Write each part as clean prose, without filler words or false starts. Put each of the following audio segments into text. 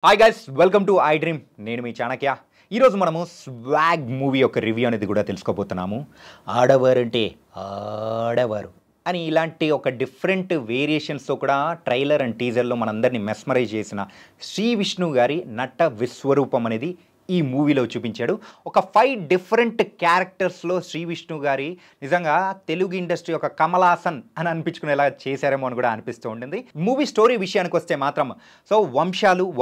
Hi guys, welcome to I dream. నేను మీ చాణక్య. ఈరోజు మనము స్వాగ్ మూవీ యొక్క రివ్యూ అనేది కూడా తెలుసుకోబోతున్నాము. ఆడవారంటే ఆడవారు అని ఇలాంటి ఒక డిఫరెంట్ వేరియేషన్స్తో కూడా ట్రైలర్ అండ్ టీజర్లో మనందరినీ మెస్మరైజ్ చేసిన శ్రీ విష్ణు గారి నట విశ్వరూపం అనేది ఈ మూవీలో చూపించాడు. ఒక 5 డిఫరెంట్ క్యారెక్టర్స్లో శ్రీ విష్ణు గారి నిజంగా తెలుగు ఇండస్ట్రీ ఒక కమల్ హాసన్ అని అనిపించుకునేలా చేశారేమో అని కూడా అనిపిస్తూ ఉంటుంది. మూవీ స్టోరీ విషయానికి వస్తే మాత్రం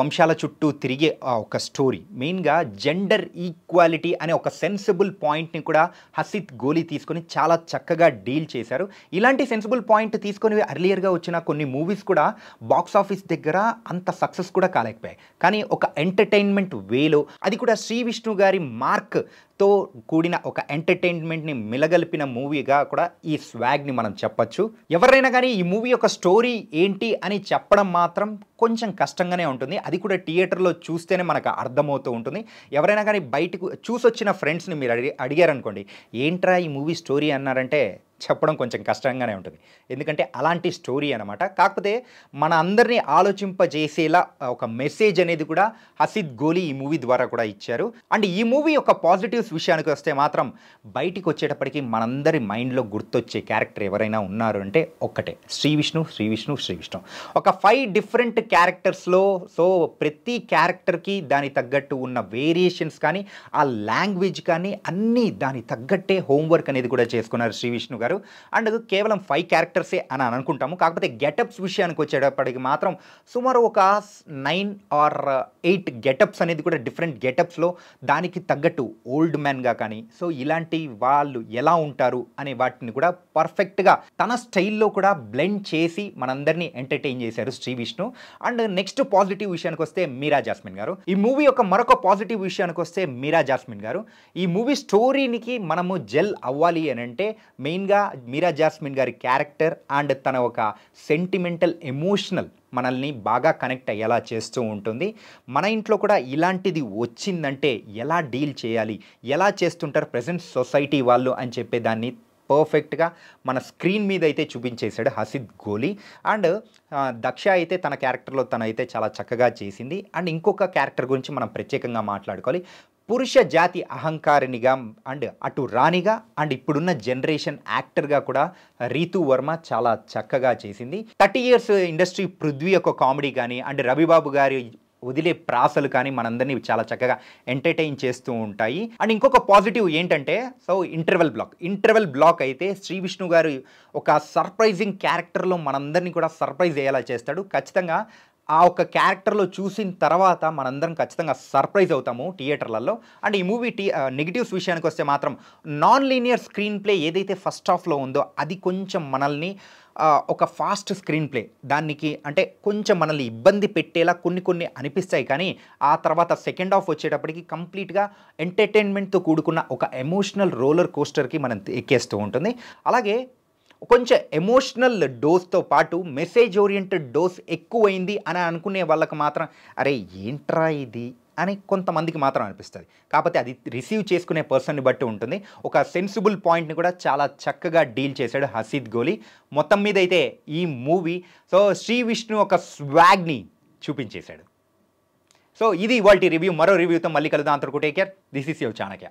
వంశాల చుట్టూ తిరిగే ఒక స్టోరీ, మెయిన్గా జెండర్ ఈక్వాలిటీ అనే ఒక సెన్సిబుల్ పాయింట్ని కూడా హసిత్ గోలీ తీసుకొని చాలా చక్కగా డీల్ చేశారు. ఇలాంటి సెన్సిబుల్ పాయింట్ తీసుకొని అర్లియర్గా వచ్చిన కొన్ని మూవీస్ కూడా బాక్స్ ఆఫీస్ దగ్గర అంత సక్సెస్ కూడా కాలేకపోయాయి. కానీ ఒక ఎంటర్టైన్మెంట్ వేలో అది కూడా శ్రీ విష్ణు గారి మార్క్తో కూడిన ఒక ఎంటర్టైన్మెంట్ని మిలగలిపిన మూవీగా కూడా ఈ స్వాగ్ని మనం చెప్పచ్చు. ఎవరైనా కానీ ఈ మూవీ యొక్క స్టోరీ ఏంటి అని చెప్పడం మాత్రం కొంచెం కష్టంగానే ఉంటుంది. అది కూడా థియేటర్లో చూస్తేనే మనకు అర్థమవుతూ ఉంటుంది. ఎవరైనా కానీ బయటకు చూసొచ్చిన ఫ్రెండ్స్ని మీరు అడిగారనుకోండి, ఏంట్రా ఈ మూవీ స్టోరీ అన్నారంటే చెప్పడం కొంచెం కష్టంగానే ఉంటుంది. ఎందుకంటే అలాంటి స్టోరీ అనమాట. కాకపోతే మన అందరినీ ఆలోచింపజేసేలా ఒక మెసేజ్ అనేది కూడా హసిత్ గోలీ ఈ మూవీ ద్వారా కూడా ఇచ్చారు. అండ్ ఈ మూవీ యొక్క పాజిటివ్స్ విషయానికి వస్తే మాత్రం బయటికి వచ్చేటప్పటికి మనందరి మైండ్లో గుర్తొచ్చే క్యారెక్టర్ ఎవరైనా ఉన్నారు అంటే ఒక్కటే, శ్రీ విష్ణు. ఒక 5 డిఫరెంట్ క్యారెక్టర్స్లో ప్రతి క్యారెక్టర్కి దాని తగ్గట్టు ఉన్న వేరియేషన్స్ కానీ ఆ లాంగ్వేజ్ కానీ అన్నీ దాని తగ్గట్టే హోంవర్క్ అనేది కూడా చేసుకున్నారు శ్రీ విష్ణు గారు. అండ్ కేవలం 5 క్యారెక్టర్సే అని అనుకుంటాము. కాకపోతే గెటప్స్ విషయానికి వచ్చేటప్పటికి మాత్రం సుమారు ఒక 9 or 8 గెటప్స్ అనేది కూడా డిఫరెంట్ గెటప్స్లో దానికి తగ్గట్టు ఓల్డ్ మ్యాన్గా కానీ ఇలాంటి వాళ్ళు ఎలా ఉంటారు అనే వాటిని కూడా పర్ఫెక్ట్గా తన స్టైల్లో కూడా బ్లెండ్ చేసి మనందరినీ ఎంటర్టైన్ చేశారు Shri Vishnu. And next positive విషయానికి వస్తే మీరా జాస్మిన్ గారు. ఈ మూవీ యొక్క మరొక పాజిటివ్ విషయానికి వస్తే మీరా జాస్మిన్ గారు. ఈ మూవీ స్టోరీనికి మనము జెల్ అవ్వాలి అని అంటే మెయిన్గా మీరా జాస్మిన్ గారి క్యారెక్టర్ అండ్ తన ఒక సెంటిమెంటల్ ఎమోషనల్ మనల్ని బాగా కనెక్ట్ అయ్యేలా చేస్తూ ఉంటుంది. మన ఇంట్లో కూడా ఇలాంటిది వచ్చిందంటే ఎలా డీల్ చేయాలి, ఎలా చేస్తుంటారు ప్రజెంట్ సొసైటీ వాళ్ళు అని చెప్పే దాన్ని పర్ఫెక్ట్గా మన స్క్రీన్ మీద అయితే చూపించేశాడు హసిత్ గోలీ. అండ్ దక్ష అయితే తన క్యారెక్టర్లో తనైతే చాలా చక్కగా చేసింది. అండ్ ఇంకొక క్యారెక్టర్ గురించి మనం ప్రత్యేకంగా మాట్లాడుకోవాలి. పురుష జాతి అహంకారినిగా అండ్ అటు రాణిగా అండ్ ఇప్పుడున్న జనరేషన్ యాక్టర్గా కూడా రీతూ వర్మ చాలా చక్కగా చేసింది. 30 years ఇండస్ట్రీ పృథ్వీ యొక్క కామెడీ కానీ అండ్ రవిబాబు గారి వదిలే ప్రాసలు కానీ మనందరినీ చాలా చక్కగా ఎంటర్టైన్ చేస్తూ ఉంటాయి. అండ్ ఇంకొక పాజిటివ్ ఏంటంటే ఇంటర్వెల్ బ్లాక్ అయితే శ్రీ విష్ణు గారు ఒక సర్ప్రైజింగ్ క్యారెక్టర్లో మనందరినీ కూడా సర్ప్రైజ్ అయ్యేలా చేస్తాడు. ఖచ్చితంగా ఆ ఒక క్యారెక్టర్లో చూసిన తర్వాత మనందరం ఖచ్చితంగా సర్ప్రైజ్ అవుతాము థియేటర్లలో. అండ్ ఈ మూవీ నెగిటివ్స్ విషయానికి వస్తే మాత్రం నాన్ లీనియర్ స్క్రీన్ ప్లే ఏదైతే ఫస్ట్ హాఫ్లో ఉందో అది కొంచెం మనల్ని ఒక ఫాస్ట్ స్క్రీన్ ప్లే దానికి అంటే కొంచెం మనల్ని ఇబ్బంది పెట్టేలా కొన్ని అనిపిస్తాయి. కానీ ఆ తర్వాత సెకండ్ హాఫ్ వచ్చేటప్పటికి కంప్లీట్గా ఎంటర్టైన్మెంట్తో కూడుకున్న ఒక ఎమోషనల్ రోలర్ కోస్టర్కి మనం ఎక్కేస్తూ ఉంటుంది. అలాగే కొంచెం ఎమోషనల్ డోస్తో పాటు మెసేజ్ ఓరియంటెడ్ డోస్ ఎక్కువైంది అని అనుకునే వాళ్ళకి మాత్రం అరే ఏంట్రా ఇది అని కొంతమందికి మాత్రం అనిపిస్తుంది. కాకపోతే అది రిసీవ్ చేసుకునే పర్సన్ని బట్టి ఉంటుంది. ఒక సెన్సిబుల్ పాయింట్ని కూడా చాలా చక్కగా డీల్ చేశాడు హసిత్ గోలీ. మొత్తం మీద అయితే ఈ మూవీ శ్రీ విష్ణు ఒక స్వాగ్ని చూపించేశాడు. ఇది ఇవాల్టి రివ్యూ. మరో రివ్యూతో మళ్ళీ కలుద్దాం. అంతవరకు take care. This is your Chanakya.